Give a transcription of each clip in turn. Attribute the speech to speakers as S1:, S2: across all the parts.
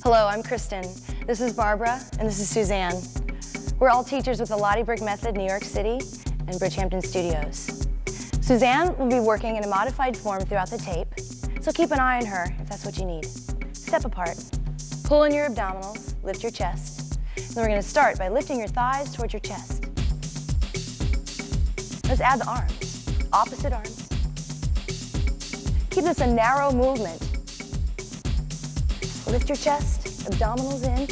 S1: Hello, I'm Kristen. This is Barbara, and this is Suzanne. We're all teachers with the Lotte Berk method, New York City, and Bridgehampton Studios. Suzanne will be working in a modified form throughout the tape, so keep an eye on her if that's what you need. Step apart, pull in your abdominals, lift your chest. And then we're going to start by lifting your thighs towards your chest. Let's add the arms, opposite arms. Keep this a narrow movement. Lift your chest, abdominals in.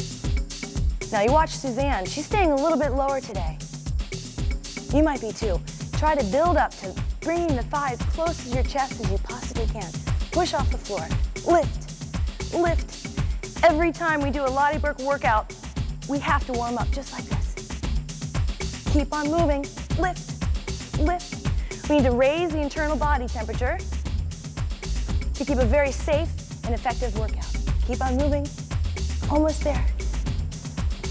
S1: Now you watch Suzanne, she's staying a little bit lower today. You might be too. Try to build up to bringing the thighs close to your chest as you possibly can. Push off the floor, lift, lift. Every time we do a Lotte Berk workout, we have to warm up just like this. Keep on moving, lift, lift. We need to raise the internal body temperature to keep a very safe and effective workout. Keep on moving, almost there.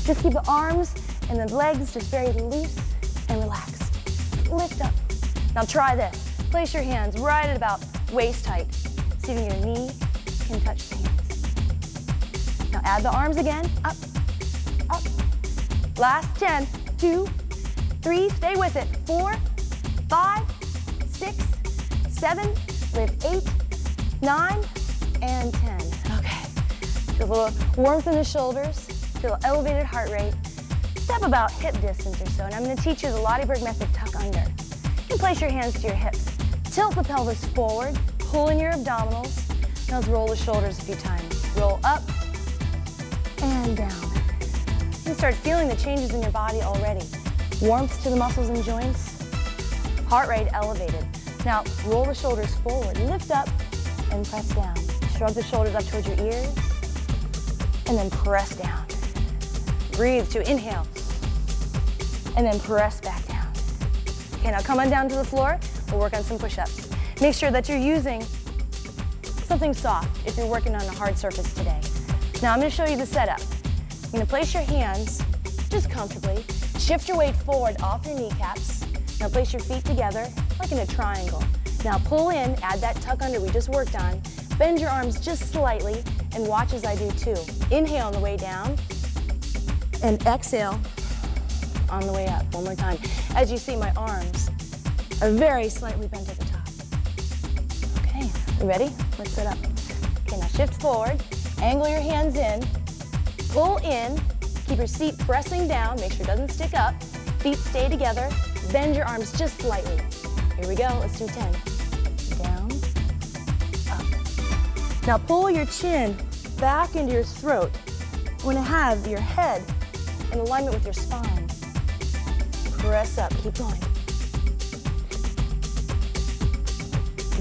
S1: Just keep the arms and the legs just very loose and relaxed. Lift up. Now try this. Place your hands right at about waist height. See if your knee can touch the hands. Now add the arms again, up, up. Last 10, 2, 3, stay with it. 4, 5, 6, 7, lift 8, 9, and 10. Okay. Feel a little warmth in the shoulders, feel elevated heart rate. Step about hip distance or so, and I'm going to teach you the Lotte Berk method tuck under. You can place your hands to your hips. Tilt the pelvis forward, pull in your abdominals. Now let's roll the shoulders a few times. Roll up and down. You can start feeling the changes in your body already. Warmth to the muscles and joints, heart rate elevated. Now roll the shoulders forward, lift up and press down. Shrug the shoulders up towards your ears and then press down. Breathe to inhale and then press back down. Okay, now come on down to the floor. We'll work on some push-ups. Make sure that you're using something soft if you're working on a hard surface today. Now I'm going to show you the setup. You're going to place your hands just comfortably. Shift your weight forward off your kneecaps. Now place your feet together like in a triangle. Now pull in, add that tuck under we just worked on. Bend your arms just slightly and watch as I do too. Inhale on the way down and exhale on the way up. One more time. As you see, my arms are very slightly bent at the top. Okay, you ready? Let's sit up. Okay, now shift forward, angle your hands in, pull in, keep your seat pressing down, make sure it doesn't stick up, feet stay together, bend your arms just slightly. Here we go, let's do 10. Down, up. Now pull your chin back into your throat. You want to have your head in alignment with your spine. Press up, keep going.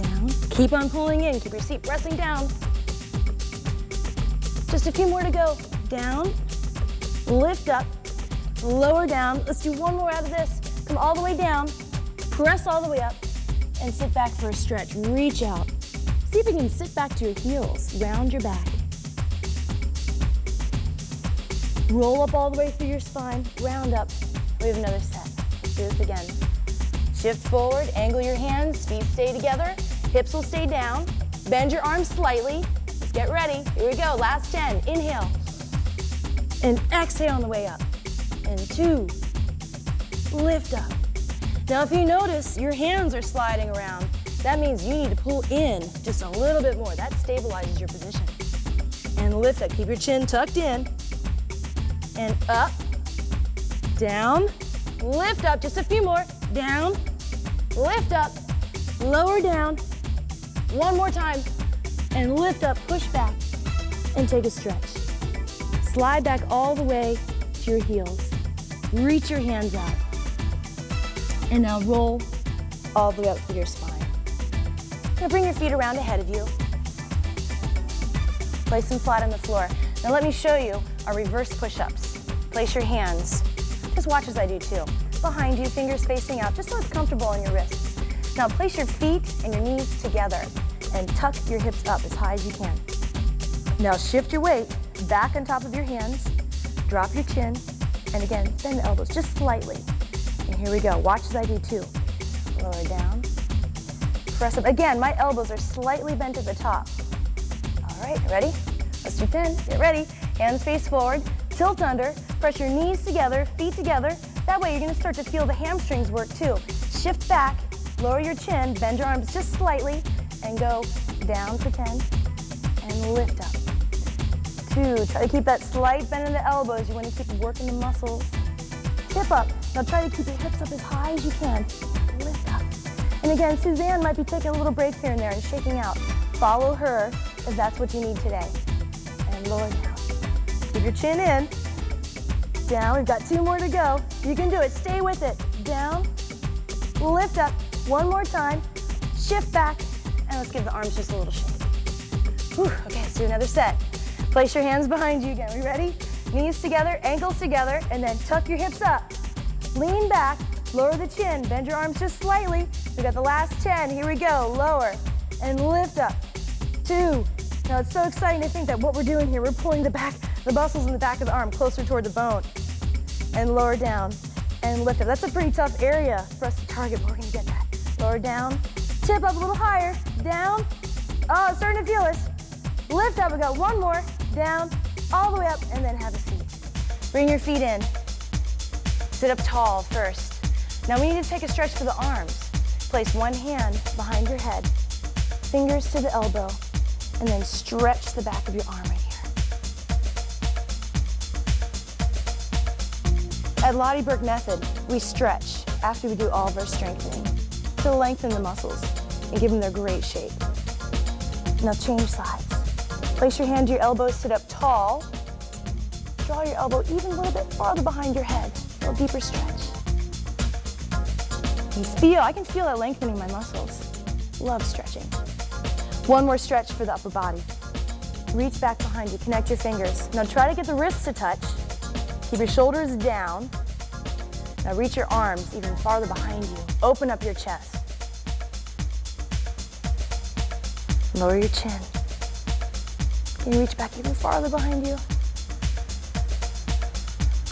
S1: Down, keep on pulling in, keep your seat pressing down. Just a few more to go. Down, lift up, lower down. Let's do one more out of this. Come all the way down, press all the way up, and sit back for a stretch. Reach out. See if you can sit back to your heels, round your back. Roll up all the way through your spine, round up. We have another set. Let's do this again. Shift forward, angle your hands, feet stay together, hips will stay down. Bend your arms slightly. Let's get ready. Here we go, last 10. Inhale. And exhale on the way up. And 2. Lift up. Now if you notice your hands are sliding around, that means you need to pull in just a little bit more. That stabilizes your position. And lift up. Keep your chin tucked in. And up, down, lift up, just a few more, down, lift up, lower down, one more time, and lift up, push back, and take a stretch. Slide back all the way to your heels. Reach your hands out. And now roll all the way up through your spine. Now bring your feet around ahead of you. Place them flat on the floor. Now let me show you our reverse push-ups. Place your hands, just watch as I do too. Behind you, fingers facing out, just so it's comfortable on your wrists. Now place your feet and your knees together and tuck your hips up as high as you can. Now shift your weight back on top of your hands, drop your chin, and again, bend the elbows just slightly. And here we go, watch as I do too. Lower down, press up. Again, my elbows are slightly bent at the top. All right, ready? Let's do 10, get ready. Hands face forward, tilt under, press your knees together, feet together. That way you're gonna start to feel the hamstrings work too. Shift back, lower your chin, bend your arms just slightly, and go down for 10, and lift up. 2, try to keep that slight bend in the elbows. You wanna keep working the muscles. Tip up. Now try to keep your hips up as high as you can. Lift up. And again, Suzanne might be taking a little break here and there and shaking out. Follow her if that's what you need today. And lower down. Keep your chin in. Down. We've got 2 more to go. You can do it. Stay with it. Down. Lift up. 1 more time. Shift back. And let's give the arms just a little shake. Whew. Okay, let's do another set. Place your hands behind you again. We ready? Knees together, ankles together, and then tuck your hips up. Lean back, lower the chin, bend your arms just slightly. We got the last 10. Here we go. Lower and lift up. 2. Now it's so exciting to think that what we're doing here, we're pulling the muscles in the back of the arm closer toward the bone. And lower down and lift up. That's a pretty tough area for us to target, but we're gonna get that. Lower down, tip up a little higher, down. Oh, starting to feel it. Lift up, we got 1 more, down, all the way up, and then have a seat. Bring your feet in. Sit up tall first. Now we need to take a stretch for the arms. Place 1 hand behind your head, fingers to the elbow, and then stretch the back of your arm right here. At Lotte Berk method, we stretch after we do all of our strengthening to lengthen the muscles and give them their great shape. Now change sides. Place your hand to your elbows, sit up tall. Draw your elbow even a little bit farther behind your head. A little deeper stretch. And I can feel that lengthening my muscles. Love stretching. 1 more stretch for the upper body. Reach back behind you, connect your fingers. Now try to get the wrists to touch. Keep your shoulders down. Now reach your arms even farther behind you. Open up your chest. Lower your chin. Can you reach back even farther behind you?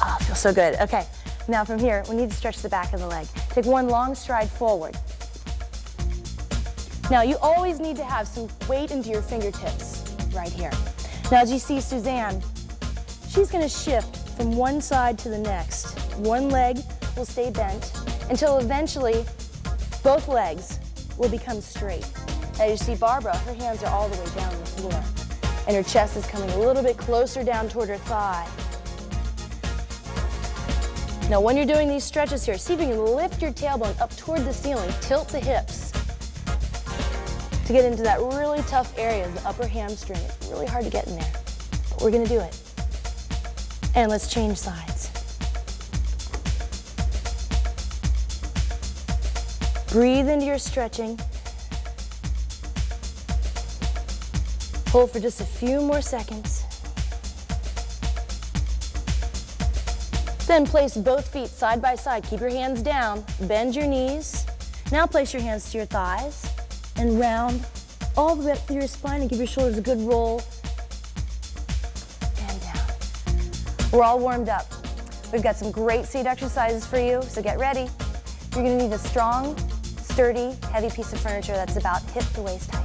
S1: Oh, feels so good. Okay, now from here, we need to stretch the back of the leg. Take 1 long stride forward. Now, you always need to have some weight into your fingertips right here. Now, as you see Suzanne, she's gonna shift from one side to the next. One leg will stay bent until eventually both legs will become straight. As you see Barbara, her hands are all the way down the floor, and her chest is coming a little bit closer down toward her thigh. Now, when you're doing these stretches here, see if you can lift your tailbone up toward the ceiling, tilt the hips to get into that really tough area, the upper hamstring. It's really hard to get in there, but we're gonna do it. And let's change sides. Breathe into your stretching. Hold for just a few more seconds. Then place both feet side by side. Keep your hands down, bend your knees. Now place your hands to your thighs and round all the way up through your spine and give your shoulders a good roll and down. We're all warmed up. We've got some great seat exercises for you, so get ready. You're gonna need a strong, sturdy, heavy piece of furniture that's about hip to waist height.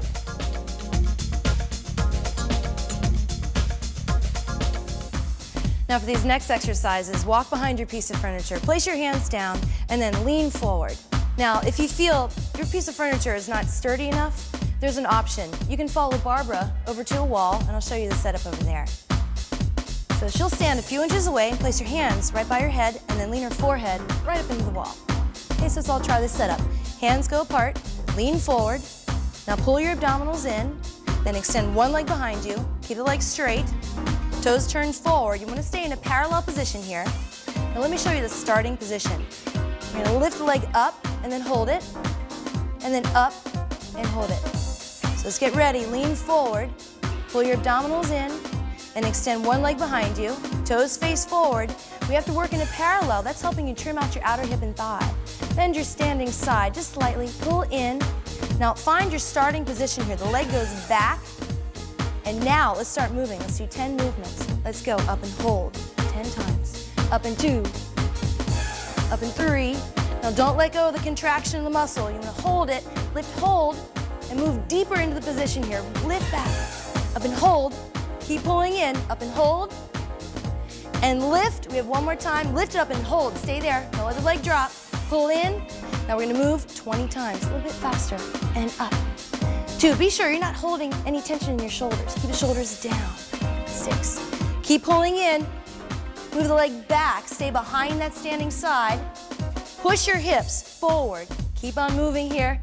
S1: Now for these next exercises, walk behind your piece of furniture, place your hands down, and then lean forward. Now, if you feel your piece of furniture is not sturdy enough, there's an option. You can follow Barbara over to a wall, and I'll show you the setup over there. So she'll stand a few inches away, place your hands right by your head, and then lean her forehead right up into the wall. Okay, so let's all try this setup. Hands go apart, lean forward. Now pull your abdominals in, then extend one leg behind you, keep the leg straight. Toes turned forward. You want to stay in a parallel position here. Now let me show you the starting position. You're going to lift the leg up and then hold it, and then up and hold it. So let's get ready. Lean forward, pull your abdominals in, and extend one leg behind you. Toes face forward. We have to work in a parallel. That's helping you trim out your outer hip and thigh. Bend your standing side just slightly. Pull in. Now find your starting position here. The leg goes back. And now let's start moving. Let's do 10 movements. Let's go. Up and hold 10 times. Up and 2. Up and 3. Now don't let go of the contraction of the muscle. You're going to hold it, lift, hold, and move deeper into the position here. Lift back. Up and hold. Keep pulling in. Up and hold. And lift. We have one more time. Lift it up and hold. Stay there. Don't let the leg drop. Pull in. Now we're gonna move 20 times, a little bit faster. And up. 2, be sure you're not holding any tension in your shoulders. Keep the shoulders down. 6, keep pulling in. Move the leg back. Stay behind that standing side. Push your hips forward. Keep on moving here.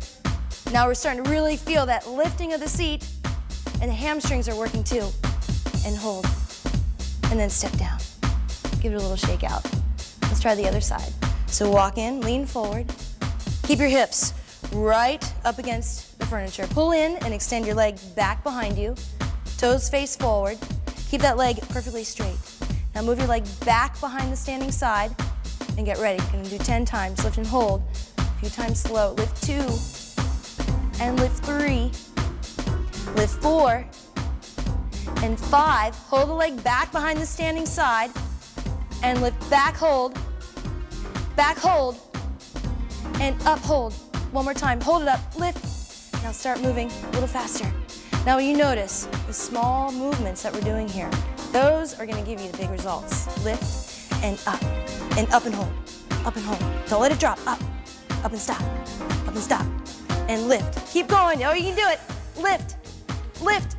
S1: Now we're starting to really feel that lifting of the seat, and the hamstrings are working too. And hold. And then step down. Give it a little shake out. Let's try the other side. So walk in, lean forward. Keep your hips right up against the furniture. Pull in and extend your leg back behind you. Toes face forward. Keep that leg perfectly straight. Now move your leg back behind the standing side and get ready. You're gonna do 10 times. Lift and hold. A few times slow. Lift 2 and lift 3. Lift 4 and 5. Hold the leg back behind the standing side and lift back, hold, and up, hold. One more time. Hold it up, lift. Now start moving a little faster. Now you notice the small movements that we're doing here. Those are going to give you the big results. Lift and up and hold, up and hold. Don't let it drop. Up and stop, and lift. Keep going. Oh, you can do it. Lift, lift.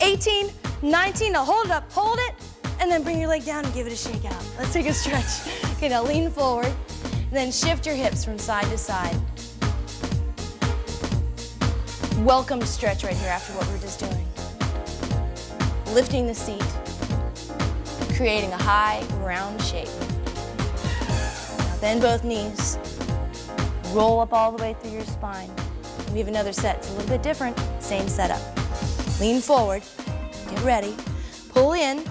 S1: 18, 19. Now hold it up, hold it, and then bring your leg down and give it a shake out. Let's take a stretch. Okay, now lean forward, and then shift your hips from side to side. Welcome stretch right here after what we were just doing. Lifting the seat, creating a high, round shape. Now bend both knees. Roll up all the way through your spine. We have another set. It's a little bit different. Same setup. Lean forward. Get ready. Pull in.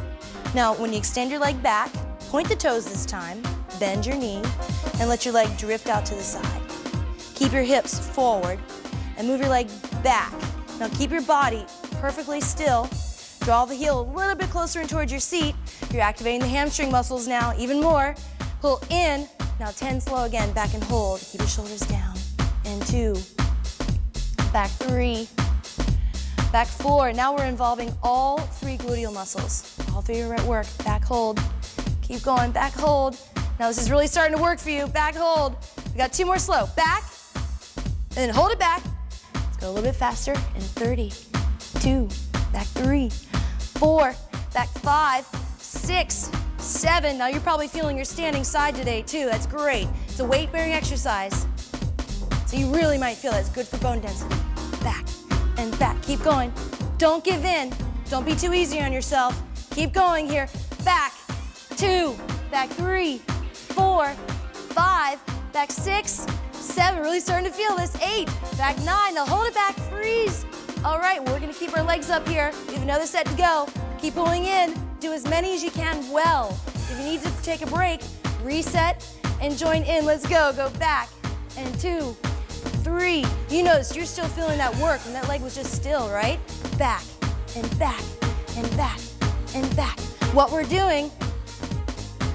S1: Now, when you extend your leg back, point the toes this time. Bend your knee and let your leg drift out to the side. Keep your hips forward and move your leg back. Now keep your body perfectly still. Draw the heel a little bit closer in towards your seat. You're activating the hamstring muscles now even more. Pull in. Now 10 slow again. Back and hold. Keep your shoulders down. And 2. Back 3. Back 4. Now we're involving all 3 gluteal muscles. All 3 are at work. Back hold. Keep going. Back hold. Now this is really starting to work for you. Back hold. We got 2 more slow. Back. And then hold it back. Let's go a little bit faster. And 30. 2. Back 3. 4. Back 5. 6. 7. Now you're probably feeling your standing side today too. That's great. It's a weight-bearing exercise. So you really might feel that. It's good for bone density. Back and back. Keep going. Don't give in. Don't be too easy on yourself. Keep going here. Back. 2. Back 3. 4. 5. Back 6. 7. Really starting to feel this. 8. Back 9. Now hold it back. Freeze. All right, we're going to keep our legs up here. We have another set to go. Keep pulling in. Do as many as you can well. If you need to take a break, reset and join in. Let's go. Go back. And 2, 3. You noticed you're still feeling that work when that leg was just still, right? Back and back and back and back. What we're doing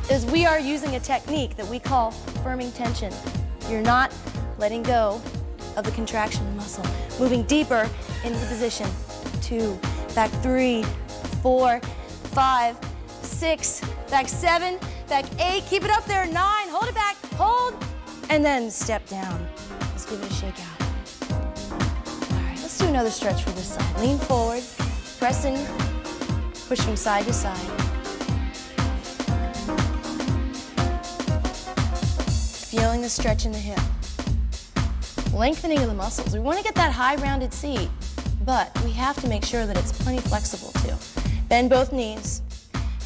S1: is we are using a technique that we call firming tension. You're not letting go of the contraction of the muscle. Moving deeper into the position. 2, back 3, 4, 5, 6, back 7, back 8. Keep it up there. 9, hold it back, hold, and then step down. Let's give it a shake out. All right, let's do another stretch for this side. Lean forward, press in, push from side to side. Feeling the stretch in the hip. Lengthening of the muscles. We want to get that high rounded seat, but we have to make sure that it's plenty flexible too. Bend both knees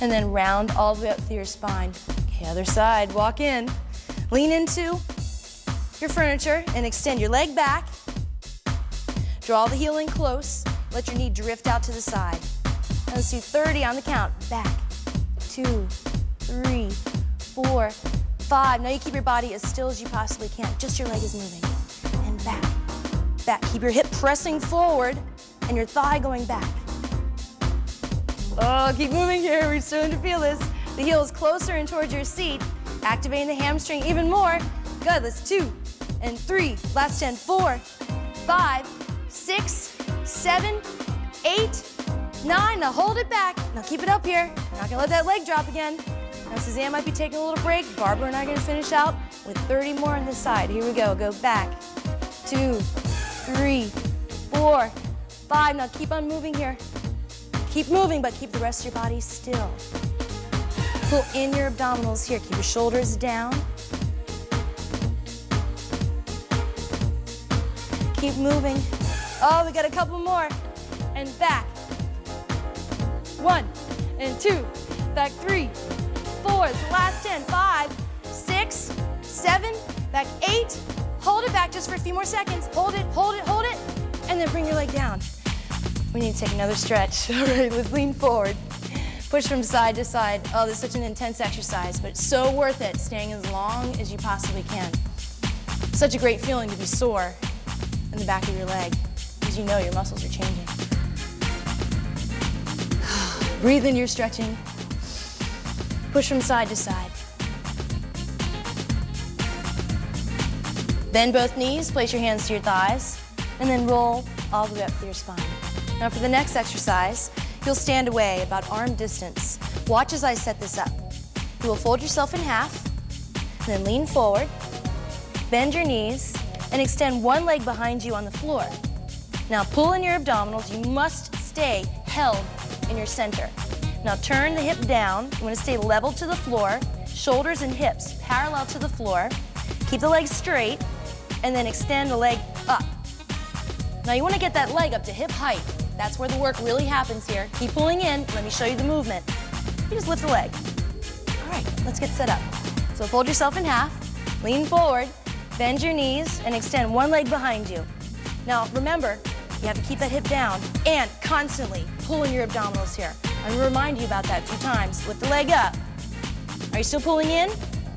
S1: and then round all the way up through your spine. Okay, other side, walk in. Lean into your furniture and extend your leg back. Draw the heel in close. Let your knee drift out to the side. And let's do 30 on the count. Back, 2, 3, 4, 5. Now you keep your body as still as you possibly can. Just your leg is moving. And back, back. Keep your hip pressing forward and your thigh going back. Oh, keep moving here. We're starting to feel this. The heel is closer in towards your seat, activating the hamstring even more. Good, let's 2 and 3. Last 10, 4, 5, 6, 7, 8, 9. Now hold it back. Now keep it up here. Not gonna let that leg drop again. Now Suzanne might be taking a little break. Barbara and I are gonna finish out with 30 more on this side. Here we go. Go back. 2, 3, 4, 5. Now keep on moving here. Keep moving, but keep the rest of your body still. Pull in your abdominals here. Keep your shoulders down. Keep moving. Oh, we got a couple more. And back. 1 and 2. Back 3, 4. It's the last 10. 5, 6, 7. Back 8. Hold it back just for a few more seconds. Hold it, hold it, hold it. And then bring your leg down. We need to take another stretch. All right, let's lean forward. Push from side to side. Oh, this is such an intense exercise, but it's so worth it, staying as long as you possibly can. Such a great feeling to be sore in the back of your leg, because you know your muscles are changing. Breathe into your stretching. Push from side to side. Bend both knees, place your hands to your thighs, and then roll all the way up to your spine. Now for the next exercise, you'll stand away about arm distance. Watch as I set this up. You will fold yourself in half, and then lean forward, bend your knees, and extend one leg behind you on the floor. Now pull in your abdominals. You must stay held in your center. Now turn the hip down. You want to stay level to the floor, shoulders and hips parallel to the floor. Keep the legs straight, and then extend the leg up. Now you want to get that leg up to hip height. That's where the work really happens here. Keep pulling in. Let me show you the movement. You just lift the leg. All right, let's get set up. So fold yourself in half, lean forward, bend your knees, and extend one leg behind you. Now remember, you have to keep that hip down and constantly pulling your abdominals here. I'm going to remind you about that a few times. Lift the leg up. Are you still pulling in?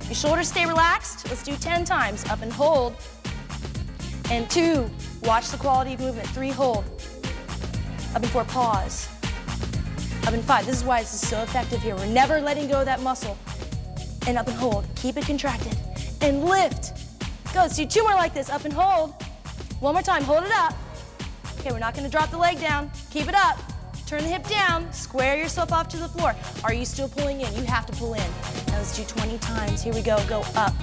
S1: Your shoulders stay relaxed. Let's do 10 times. Up and hold. And 2, watch the quality of movement. 3, hold. Up and 4, pause. Up and 5, this is why this is so effective here. We're never letting go of that muscle. And up and hold. Keep it contracted. And lift. Go, let's do 2 more like this. Up and hold. One more time, hold it up. Okay, we're not gonna drop the leg down. Keep it up. Turn the hip down, square yourself off to the floor. Are you still pulling in? You have to pull in. Now let's do 20 times. Here we go. Go up,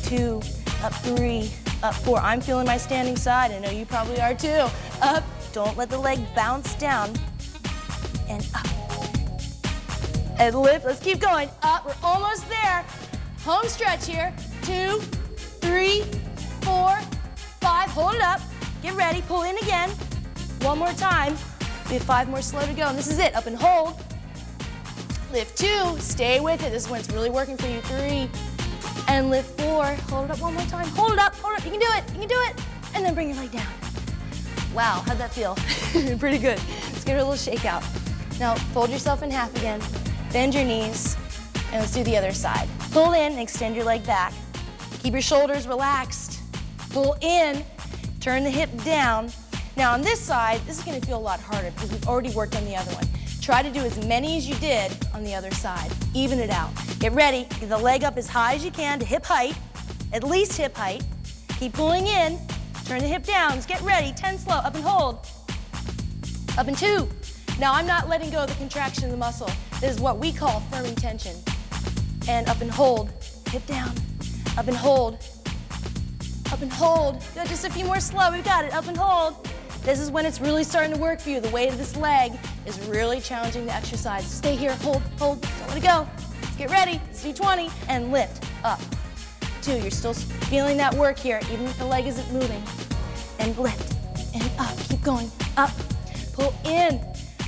S1: 2, up 3, up 4. I'm feeling my standing side. I know you probably are too. Up, don't let the leg bounce down. And up. And lift, let's keep going. Up, we're almost there. Home stretch here. 2, 3, 4, 5, hold it up. Get ready, pull in again. One more time. We have 5 more slow to go, and this is it. Up and hold. Lift 2, stay with it. This is when it's really working for you. 3, and lift 4. Hold it up one more time. Hold it up, hold it up. You can do it, you can do it. And then bring your leg down. Wow, how'd that feel? Pretty good. Let's give it a little shake out. Now, fold yourself in half again. Bend your knees, and let's do the other side. Pull in and extend your leg back. Keep your shoulders relaxed. Pull in, turn the hip down. Now on this side, this is going to feel a lot harder because we've already worked on the other one. Try to do as many as you did on the other side. Even it out. Get ready. Get the leg up as high as you can to hip height, at least hip height. Keep pulling in. Turn the hip down. Get ready. 10 slow. Up and hold. Up and 2. Now I'm not letting go of the contraction of the muscle. This is what we call firming tension. And up and hold. Hip down. Up and hold. Up and hold. Good. Just a few more slow. We've got it. Up and hold. This is when it's really starting to work for you. The weight of this leg is really challenging the exercise. Stay here, hold, hold, don't let it go. Let's get ready, let's do 20, and lift, up. 2, you're still feeling that work here, even if the leg isn't moving. And lift, and up, keep going, up. Pull in,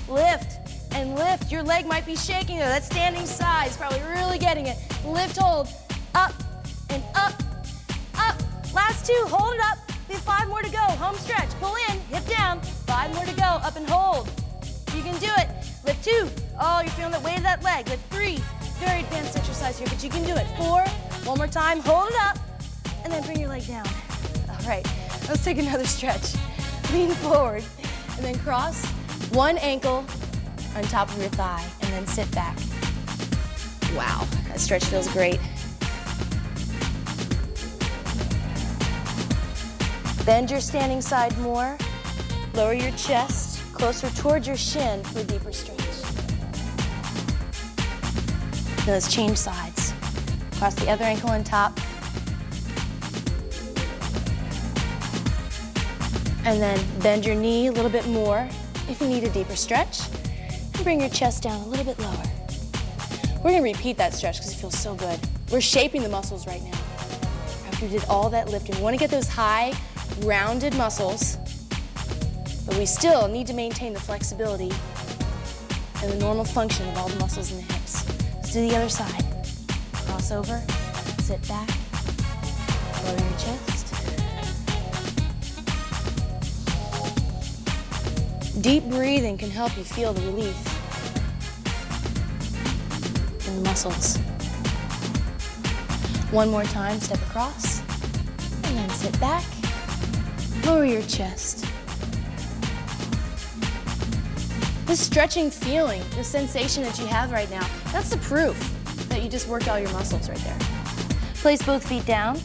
S1: lift, and lift. Your leg might be shaking though. That standing side is probably really getting it. Lift, hold, up, and up, up. Last 2, hold it up. We have 5 more to go. Home stretch. Pull in, hip down. 5 more to go. Up and hold. You can do it. Lift 2. Oh, you're feeling the weight of that leg. Lift 3. Very advanced exercise here, but you can do it. 4. One more time. Hold it up. And then bring your leg down. All right. Let's take another stretch. Lean forward. And then cross one ankle on top of your thigh. And then sit back. Wow. That stretch feels great. Bend your standing side more. Lower your chest closer towards your shin for a deeper stretch. Now let's change sides. Cross the other ankle on top. And then bend your knee a little bit more if you need a deeper stretch. And bring your chest down a little bit lower. We're gonna repeat that stretch because it feels so good. We're shaping the muscles right now. After we did all that lifting, we wanna get those high, rounded muscles, but we still need to maintain the flexibility and the normal function of all the muscles in the hips. Let's do the other side. Cross over, sit back, lower your chest. Deep breathing can help you feel the relief in the muscles. One more time, step across, and then sit back, lower your chest. This stretching feeling, the sensation that you have right now, that's the proof that you just worked all your muscles right there. Place both feet down,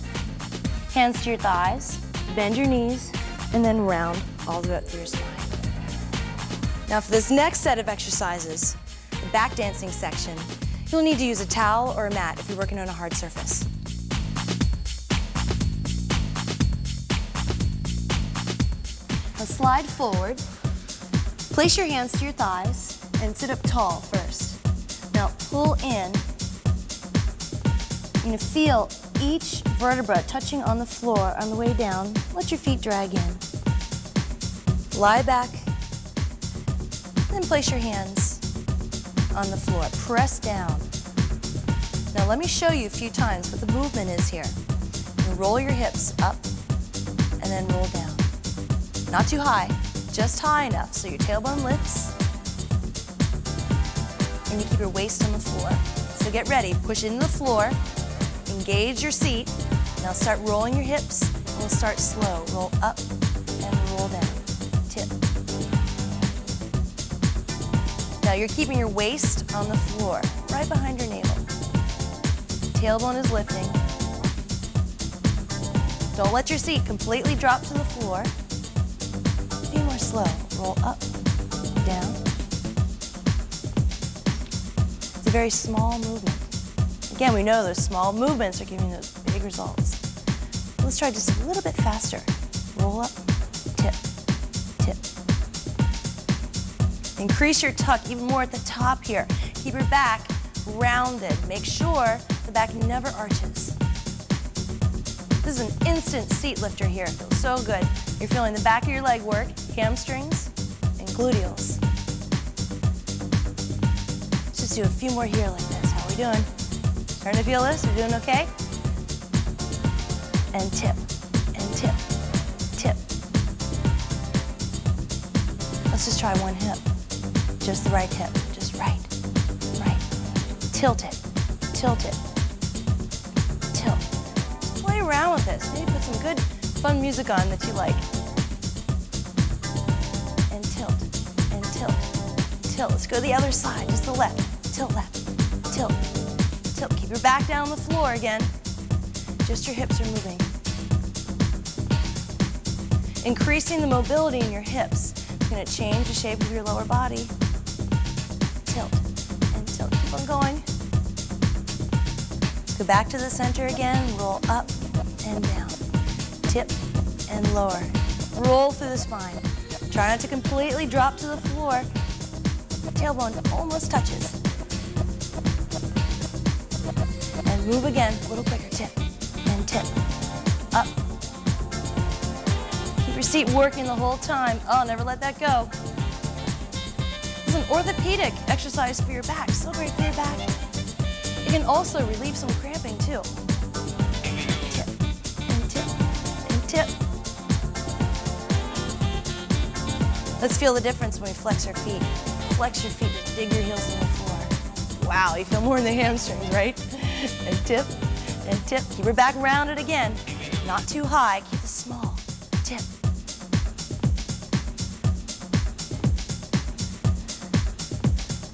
S1: hands to your thighs, bend your knees, and then round all the way up through your spine. Now for this next set of exercises, the back dancing section, you'll need to use a towel or a mat if you're working on a hard surface. Now slide forward, place your hands to your thighs, and sit up tall first. Now pull in. You're gonna feel each vertebra touching on the floor on the way down. Let your feet drag in. Lie back, then place your hands on the floor. Press down. Now let me show you a few times what the movement is here. You roll your hips up and then roll down. Not too high, just high enough so your tailbone lifts and you keep your waist on the floor. So get ready, push into the floor, engage your seat. Now start rolling your hips and we'll start slow. Roll up and roll down. Tip. Now you're keeping your waist on the floor, right behind your navel. Tailbone is lifting. Don't let your seat completely drop to the floor. A few more slow. Roll up, down. It's a very small movement. Again, we know those small movements are giving you those big results. Let's try just a little bit faster. Roll up, tip, tip. Increase your tuck even more at the top here. Keep your back rounded. Make sure the back never arches. This is an instant seat lifter here. It feels so good. You're feeling the back of your leg work, hamstrings, and gluteals. Let's just do a few more here like this. How are we doing? Starting to feel this? You're doing okay? And tip, and tip, tip. Let's just try one hip. Just the right hip, just right, right. Tilt it, tilt it, tilt. Just play around with this. Maybe put some good, fun music on that you like. And tilt, and tilt, tilt. Let's go to the other side, just the left. Tilt left, tilt, tilt. Keep your back down on the floor again. Just your hips are moving. Increasing the mobility in your hips is going to change the shape of your lower body. Tilt and tilt. Keep on going. Go back to the center again. Roll up and down. Tip and lower. Roll through the spine. Try not to completely drop to the floor. Tailbone almost touches. And move again. A little quicker. Tip and tip. Up. Keep your seat working the whole time. Oh, never let that go. This is an orthopedic exercise for your back. So great for your back. It can also relieve some cramping too. Tip and tip and tip. Let's feel the difference when we flex our feet. Flex your feet, just dig your heels in the floor. Wow, you feel more in the hamstrings, right? And tip and tip. Keep your back rounded again. Not too high, keep it small. Tip.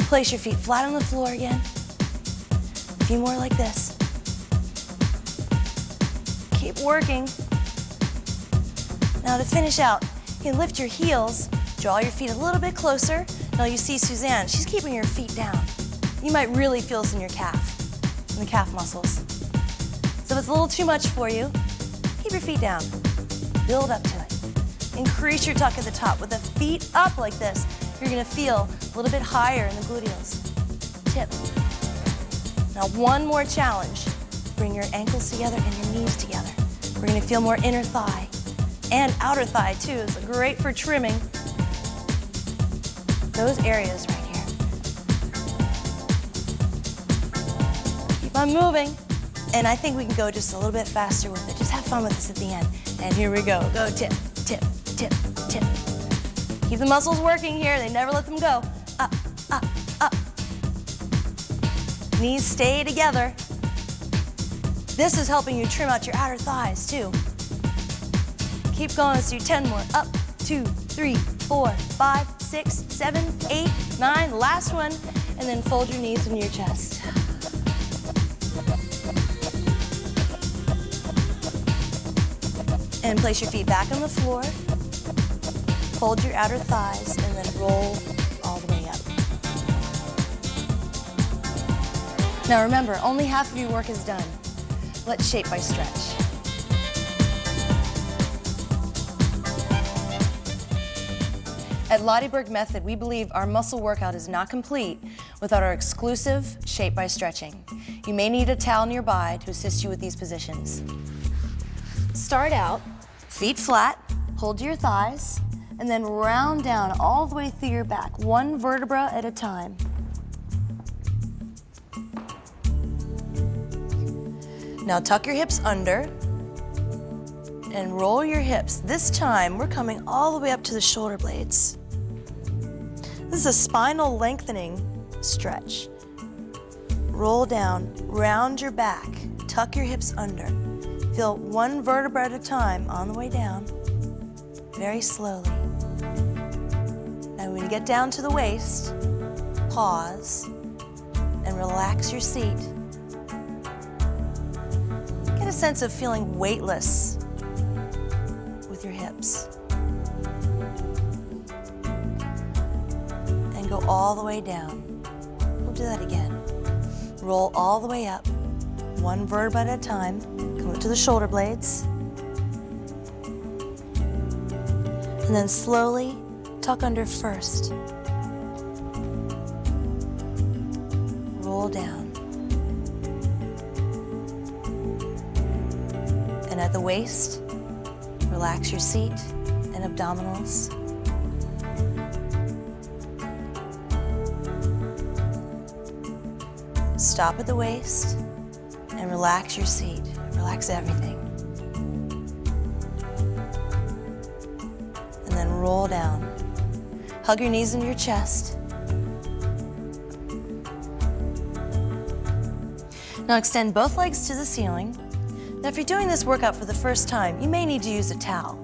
S1: Place your feet flat on the floor again. A few more like this. Keep working. Now to finish out, you can lift your heels, draw your feet a little bit closer. Now you see Suzanne, she's keeping her feet down. you might really feel this in your calf, in the calf muscles. So if it's a little too much for you, keep your feet down. Build up to it. Increase your tuck at the top. With the feet up like this, you're gonna feel a little bit higher in the gluteals. Tip. Now one more challenge. Bring your ankles together and your knees together. We're gonna feel more inner thigh and outer thigh too. It's great for trimming those areas right here. Keep on moving. And I think we can go just a little bit faster with it. Just have fun with this at the end. And here we go. Go tip, tip, tip, tip. Keep the muscles working here. They never let them go. Up, up, up. Knees stay together. This is helping you trim out your outer thighs too. Keep going. Let's do 10 more. Up, 2, 3, 4, 5, 6, 7, 8, 9. Last one. And then fold your knees into your chest. And place your feet back on the floor. Hold your outer thighs and then roll all the way up. Now remember, only half of your work is done. Let's shape by stretch. At Lotte Berk Method, we believe our muscle workout is not complete without our exclusive shape by stretching. You may need a towel nearby to assist you with these positions. Start out, feet flat, hold your thighs, and then round down all the way through your back, one vertebra at a time. Now tuck your hips under and roll your hips. This time, we're coming all the way up to the shoulder blades. This is a spinal lengthening stretch. Roll down, round your back, tuck your hips under. Feel one vertebra at a time on the way down, very slowly. Now when you get down to the waist, pause and relax your seat. Get a sense of feeling weightless with your hips. And go all the way down. We'll do that again. Roll all the way up, one vertebra at a time. Come up to the shoulder blades. And then slowly tuck under first. Roll down. And at the waist, relax your seat and abdominals. Stop at the waist and relax your seat. Relax everything. And then roll down. Hug your knees into your chest. Now extend both legs to the ceiling. Now if you're doing this workout for the first time, you may need to use a towel.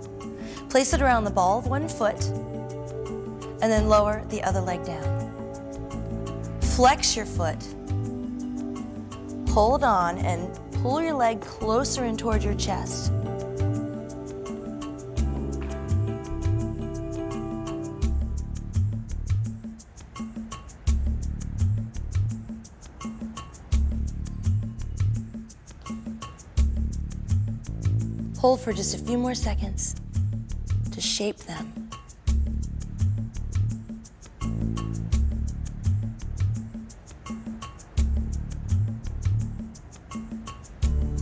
S1: Place it around the ball of one foot and then lower the other leg down. Flex your foot. Hold on and pull your leg closer in toward your chest. Hold for just a few more seconds to shape them.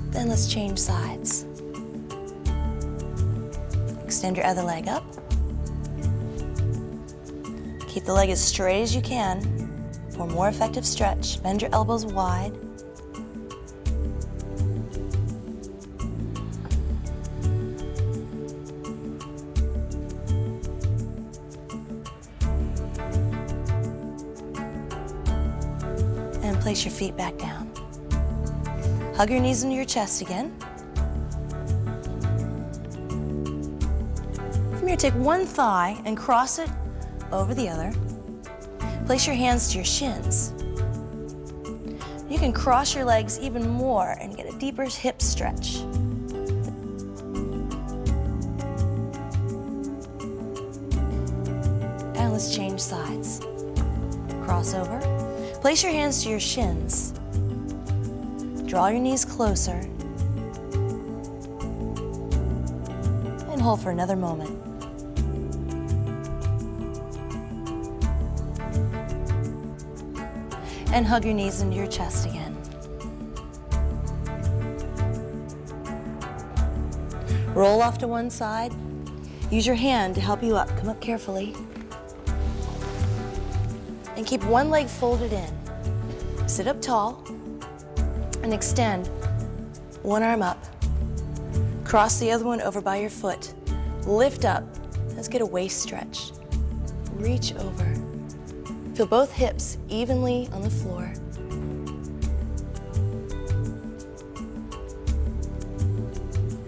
S1: Then let's change sides. Extend your other leg up. Keep the leg as straight as you can for more effective stretch. Bend your elbows wide. And place your feet back down. Hug your knees into your chest again. From here, take one thigh and cross it over the other. Place your hands to your shins. You can cross your legs even more and get a deeper hip stretch. And let's change sides. Cross over. Place your hands to your shins. Draw your knees closer. And hold for another moment. And hug your knees into your chest again. Roll off to one side. Use your hand to help you up. Come up carefully. And keep one leg folded in. Sit up tall and extend one arm up. Cross the other one over by your foot. Lift up. Let's get a waist stretch. Reach over. Feel both hips evenly on the floor.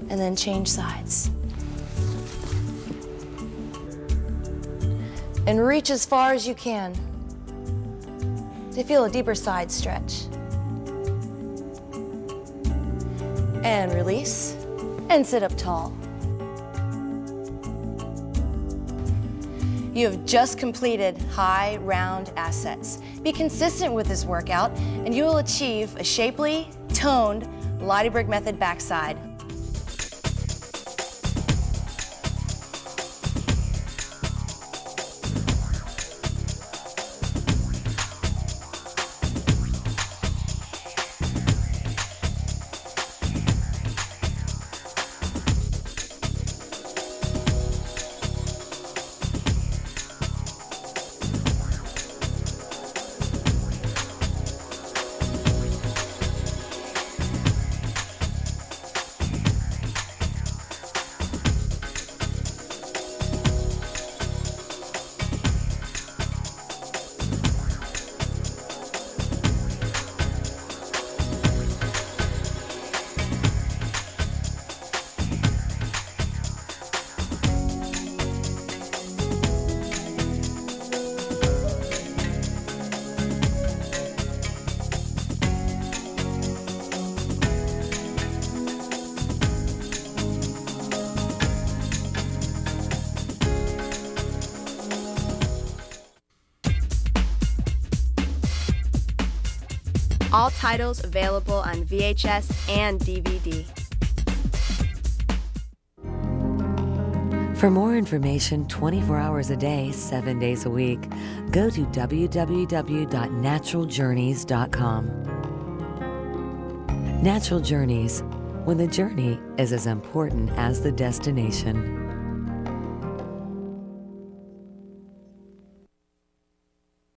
S1: And then change sides. And reach as far as you can to feel a deeper side stretch. And release, and sit up tall. You have just completed high round assets. Be consistent with this workout, and you will achieve a shapely, toned, Lotte method backside.
S2: All titles available on VHS and DVD.
S3: For more information 24 hours a day, 7 days a week, go to www.naturaljourneys.com. Natural Journeys, when the journey is as important as the destination.